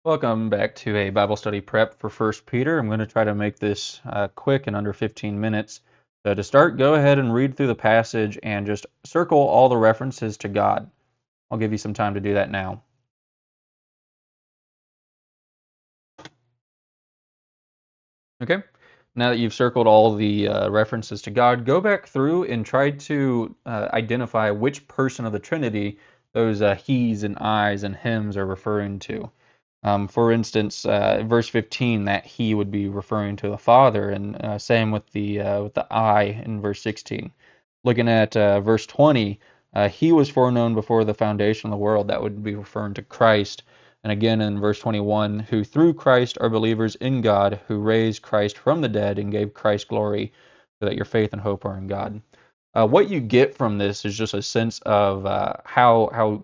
Welcome back to a Bible study prep for First Peter. I'm going to try to make this quick and under 15 minutes. To start, go ahead and read through the passage and just circle all the references to God. I'll give you some time to do that now. Okay? Now that you've circled all the references to God, go back through and try to identify which person of the Trinity those he's and I's and hims are referring to. For instance, verse 15, that he would be referring to the Father, and same with the I in verse 16. Looking at verse 20, he was foreknown before the foundation of the world. That would be referring to Christ. And again in verse 21, who through Christ are believers in God, who raised Christ from the dead and gave Christ glory, so that your faith and hope are in God. What you get from this is just a sense of how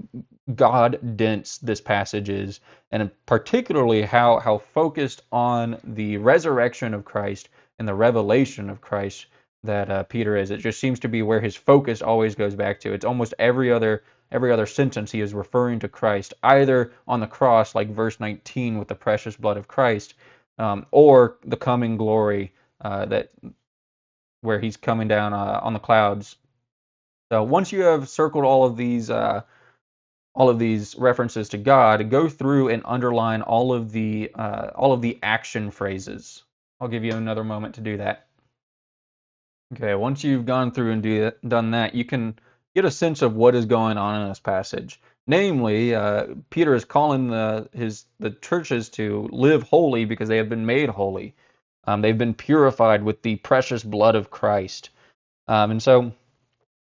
God dense this passage is, and particularly how focused on the resurrection of Christ and the revelation of Christ that Peter is. It just seems to be where his focus always goes back to. It's almost every other sentence he is referring to Christ, either on the cross, like verse 19 with the precious blood of Christ, or the coming glory that where he's coming down on the clouds. So once you have circled all of these references to God, go through and underline all of the action phrases. I'll give you another moment to do that. Okay, once you've gone through and done that, you can get a sense of what is going on in this passage. Namely, Peter is calling the churches to live holy because they have been made holy. They've been purified with the precious blood of Christ. And so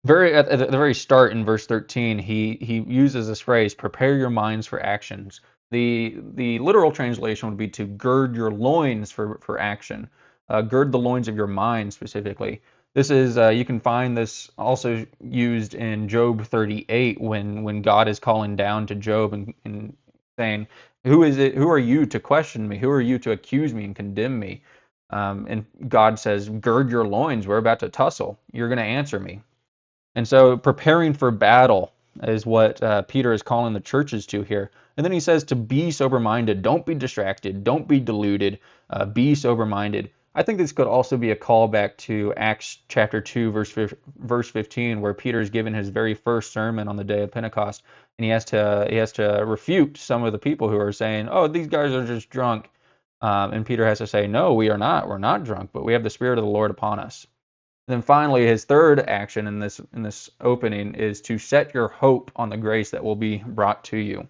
at the very start in verse 13, he uses this phrase, prepare your minds for actions. The literal translation would be to gird your loins for action. Gird the loins of your mind specifically. This is you can find this also used in Job 38 when God is calling down to Job and saying, who are you to question me? Who are you to accuse me and condemn me? And God says, gird your loins, we're about to tussle. You're going to answer me. And so preparing for battle is what Peter is calling the churches to here. And then he says to be sober-minded. Don't be distracted. Don't be deluded. Be sober-minded. I think this could also be a callback to Acts chapter 2, verse 15, where Peter is given his very first sermon on the day of Pentecost. And he has to refute some of the people who are saying, oh, these guys are just drunk. And Peter has to say, no, we are not. We're not drunk, but we have the Spirit of the Lord upon us. And then finally, his third action in this opening is to set your hope on the grace that will be brought to you.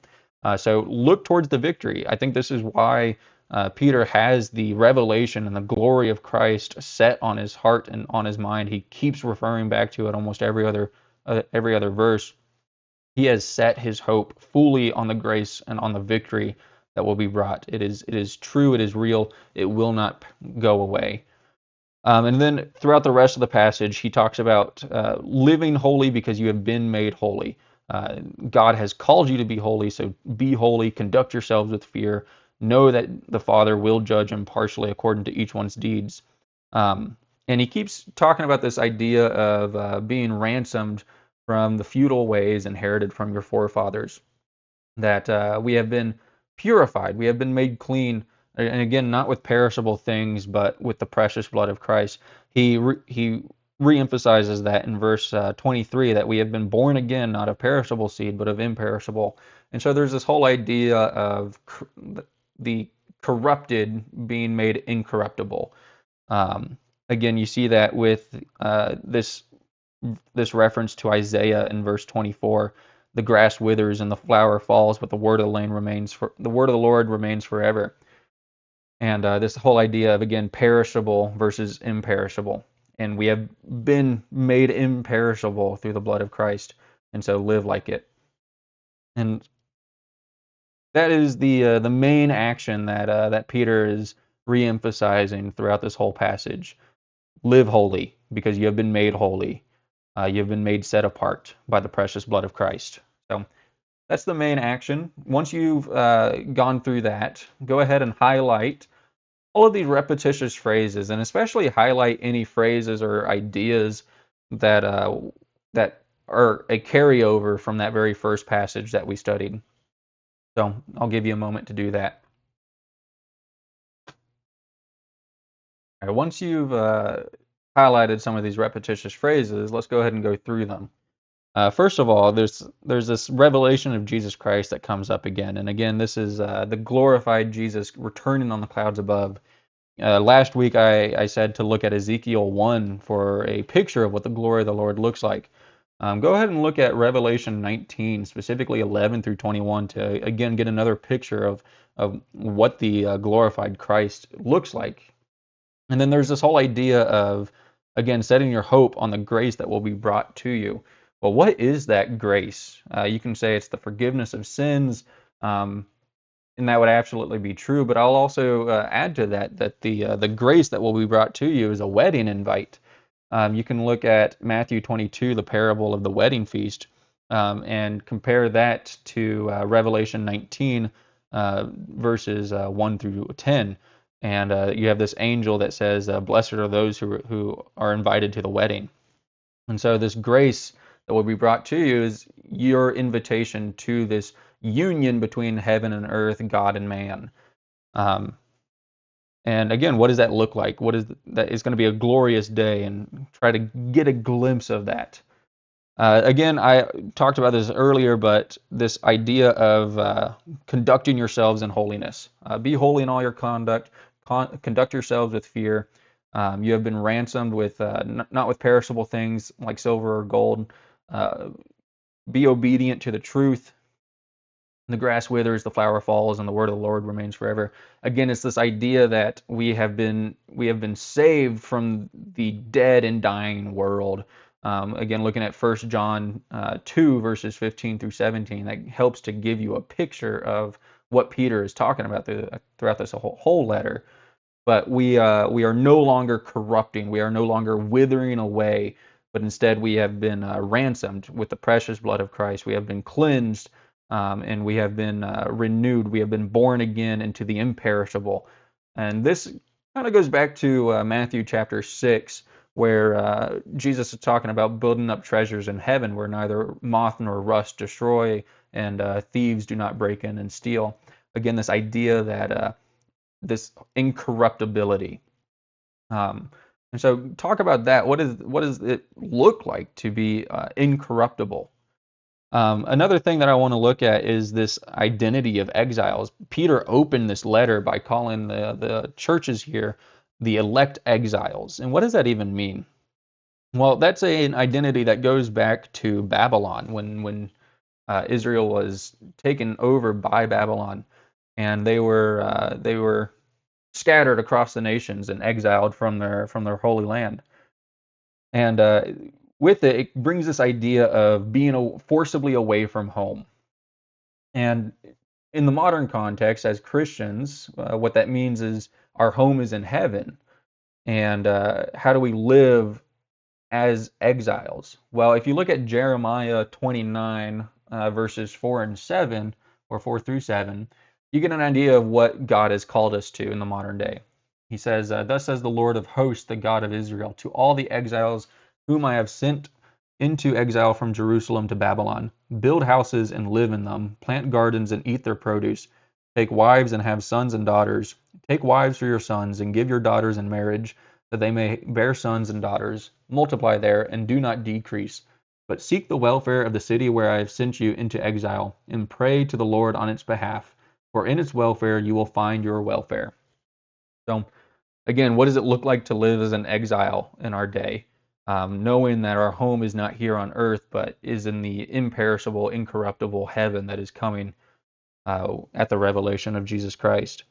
So look towards the victory. I think this is why Peter has the revelation and the glory of Christ set on his heart and on his mind. He keeps referring back to it almost every other verse. He has set his hope fully on the grace and on the victory that will be brought. It is true. It is real. It will not go away. And then throughout the rest of the passage, he talks about living holy because you have been made holy. God has called you to be holy, so be holy, conduct yourselves with fear, know that the Father will judge impartially according to each one's deeds. And he keeps talking about this idea of being ransomed from the feudal ways inherited from your forefathers, that we have been purified, we have been made clean, and again, not with perishable things, but with the precious blood of Christ. He reemphasizes that in verse 23, that we have been born again, not of perishable seed, but of imperishable. And so there's this whole idea of the corrupted being made incorruptible. Again, you see that with this reference to Isaiah in verse 24. The grass withers and the flower falls, but the word of the word of the Lord remains forever. And this whole idea of, again, perishable versus imperishable. And we have been made imperishable through the blood of Christ, and so live like it. And that is the main action that Peter is reemphasizing throughout this whole passage. Live holy, because you have been made holy. You have been made set apart by the precious blood of Christ. So that's the main action. Once you've gone through that, go ahead and highlight all of these repetitious phrases, and especially highlight any phrases or ideas that are a carryover from that very first passage that we studied. So I'll give you a moment to do that. All right, once you've highlighted some of these repetitious phrases, let's go ahead and go through them. First of all, there's this revelation of Jesus Christ that comes up again, and again, this is the glorified Jesus returning on the clouds above. Last week, I said to look at Ezekiel 1 for a picture of what the glory of the Lord looks like. Go ahead and look at Revelation 19, specifically 11 through 21, to again get another picture of what the glorified Christ looks like. And then there's this whole idea of, again, setting your hope on the grace that will be brought to you. Well, what is that grace? You can say it's the forgiveness of sins, um, and that would absolutely be true. But I'll also add to that that the grace that will be brought to you is a wedding invite. You can look at Matthew 22, the parable of the wedding feast, and compare that to Revelation 19, verses 1 through 10. And you have this angel that says, "Blessed are those who are invited to the wedding." And so, this grace that will be brought to you is your invitation to this union between heaven and earth, God and man. Um, and again, what does that look like? What is that? Is going to be a glorious day, and try to get a glimpse of that. Again, I talked about this earlier, but this idea of conducting yourselves in holiness. Be holy in all your conduct. Conduct yourselves with fear. You have been ransomed with not with perishable things like silver or gold. Uh, be obedient to the truth. The grass withers, the flower falls, and the word of the Lord remains forever. Again, it's this idea that we have been saved from the dead and dying world. Again, looking at 1 John 2 verses 15 through 17, that helps to give you a picture of what Peter is talking about throughout this whole letter. But we are no longer corrupting, we are no longer withering away, but instead we have been ransomed with the precious blood of Christ. We have been cleansed, and we have been renewed. We have been born again into the imperishable. And this kind of goes back to Matthew chapter 6, where Jesus is talking about building up treasures in heaven where neither moth nor rust destroy, and thieves do not break in and steal. Again, this idea that this incorruptibility. And so, talk about that. What does it look like to be incorruptible? Another thing that I want to look at is this identity of exiles. Peter opened this letter by calling the churches here the elect exiles. And what does that even mean? Well, that's an identity that goes back to Babylon, when Israel was taken over by Babylon, and they were scattered across the nations and exiled from their holy land. And with it, it brings this idea of being forcibly away from home. And in the modern context, as Christians, what that means is our home is in heaven. And how do we live as exiles? Well, if you look at Jeremiah 29, verses 4 and 7, or 4 through 7, you get an idea of what God has called us to in the modern day. He says, "Thus says the Lord of hosts, the God of Israel, to all the exiles whom I have sent into exile from Jerusalem to Babylon: build houses and live in them, plant gardens and eat their produce, take wives and have sons and daughters. Take wives for your sons and give your daughters in marriage, that they may bear sons and daughters. Multiply there and do not decrease. But seek the welfare of the city where I have sent you into exile, and pray to the Lord on its behalf, for in its welfare you will find your welfare." So, again, what does it look like to live as an exile in our day? Knowing that our home is not here on earth, but is in the imperishable, incorruptible heaven that is coming at the revelation of Jesus Christ.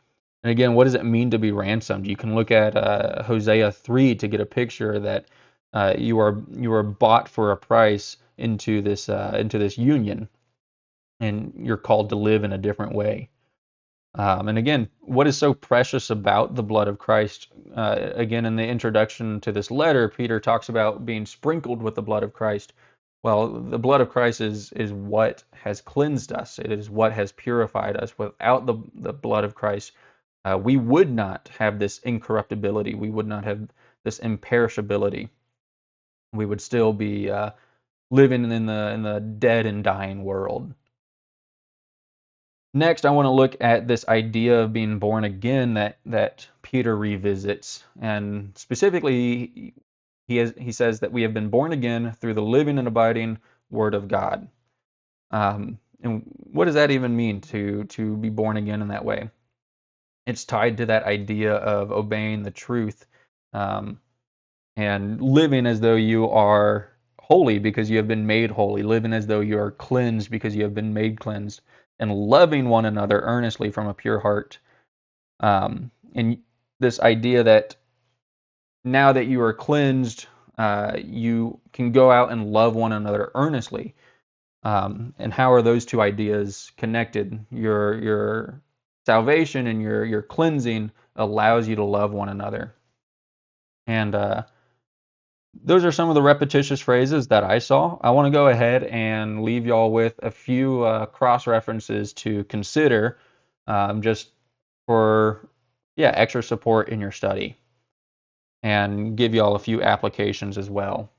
And again, what does it mean to be ransomed? You can look at Hosea 3 to get a picture that you are bought for a price into this union, and you're called to live in a different way. And again, what is so precious about the blood of Christ? Again, in the introduction to this letter, Peter talks about being sprinkled with the blood of Christ. Well, the blood of Christ is what has cleansed us. It is what has purified us. Without the blood of Christ, we would not have this incorruptibility. We would not have this imperishability. We would still be living in the dead and dying world. Next, I want to look at this idea of being born again that Peter revisits, and specifically, he says that we have been born again through the living and abiding Word of God. And what does that even mean to be born again in that way? It's tied to that idea of obeying the truth, um, and living as though you are holy because you have been made holy, living as though you are cleansed because you have been made cleansed, and loving one another earnestly from a pure heart. And this idea that now that you are cleansed, you can go out and love one another earnestly. And how are those two ideas connected? Your salvation and your cleansing allows you to love one another. And those are some of the repetitious phrases that I saw. I want to go ahead and leave y'all with a few cross references to consider, just for extra support in your study, and give y'all a few applications as well.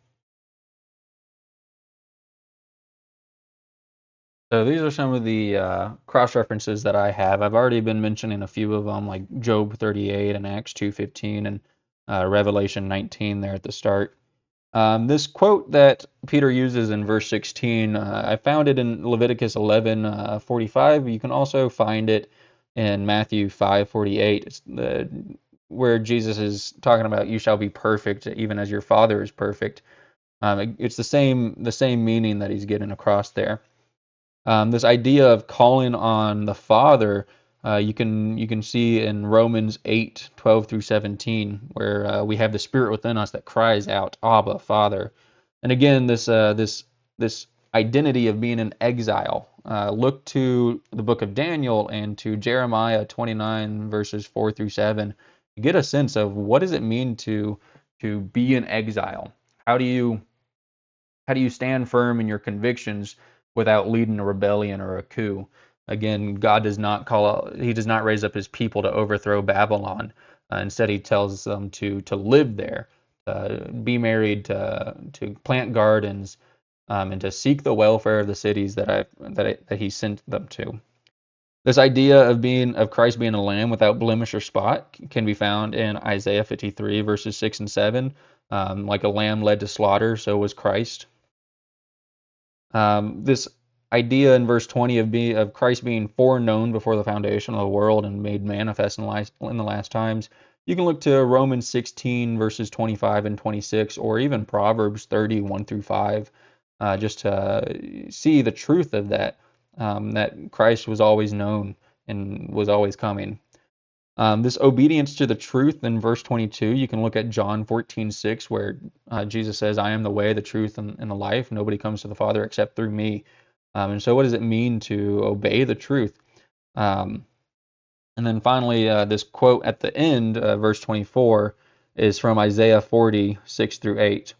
So these are some of the cross references that I have. I've already been mentioning a few of them, like Job 38 and Acts 2:15 and Revelation 19 there at the start. This quote that Peter uses in verse 16, I found it in Leviticus 11:45. You can also find it in Matthew 5:48. It's where Jesus is talking about, "You shall be perfect, even as your Father is perfect." It's the same meaning that he's getting across there. This idea of calling on the Father, you can see in Romans 8:12 through 17, where we have the Spirit within us that cries out, "Abba, Father." And again, this identity of being in exile. Look to the book of Daniel and to Jeremiah 29 verses 4 through 7. You get a sense of what does it mean to be in exile. How do you stand firm in your convictions without leading a rebellion or a coup? Again, God does not he does not raise up his people to overthrow Babylon. Instead, he tells them to live there, be married, to plant gardens, and to seek the welfare of the cities that he sent them to. This idea of Christ being a lamb without blemish or spot can be found in Isaiah 53 verses 6 and 7. Like a lamb led to slaughter, so was Christ. This idea in verse 20 of Christ being foreknown before the foundation of the world and made manifest in the last times. You can look to Romans 16 verses 25 and 26, or even Proverbs 30:1 through 5, just to see the truth of that Christ was always known and was always coming. This obedience to the truth in verse 22, you can look at John 14:6, where Jesus says, "I am the way, the truth, and the life. Nobody comes to the Father except through me." And so what does it mean to obey the truth? Um, and then finally, this quote at the end, verse 24, is from Isaiah 40:6 through 8.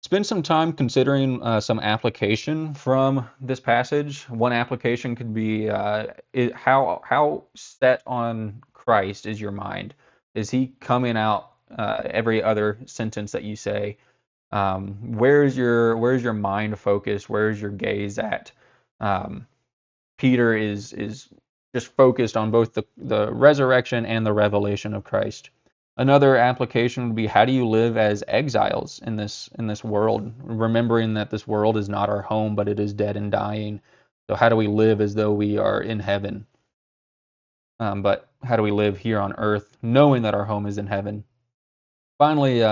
Spend some time considering some application from this passage. One application could be how set on Christ is your mind? Is he coming out every other sentence that you say? Where's your mind focused? Where's your gaze at? Um, Peter is just focused on both the resurrection and the revelation of Christ. Another application would be, how do you live as exiles in this world, remembering that this world is not our home, but it is dead and dying. So how do we live as though we are in heaven? But how do we live here on earth, knowing that our home is in heaven? Finally,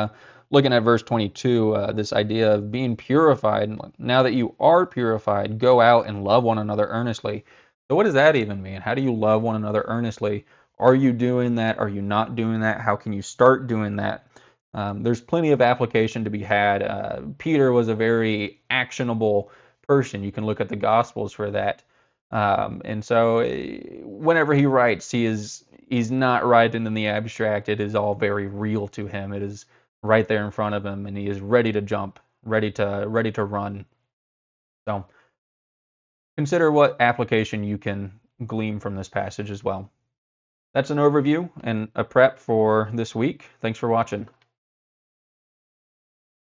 looking at verse 22, this idea of being purified. Now that you are purified, go out and love one another earnestly. So what does that even mean? How do you love one another earnestly? Are you doing that? Are you not doing that? How can you start doing that? There's plenty of application to be had. Peter was a very actionable person. You can look at the Gospels for that. And so whenever he writes, he's not writing in the abstract. It is all very real to him. It is right there in front of him, and he is ready to jump, ready to run. So consider what application you can glean from this passage as well. That's an overview and a prep for this week. Thanks for watching.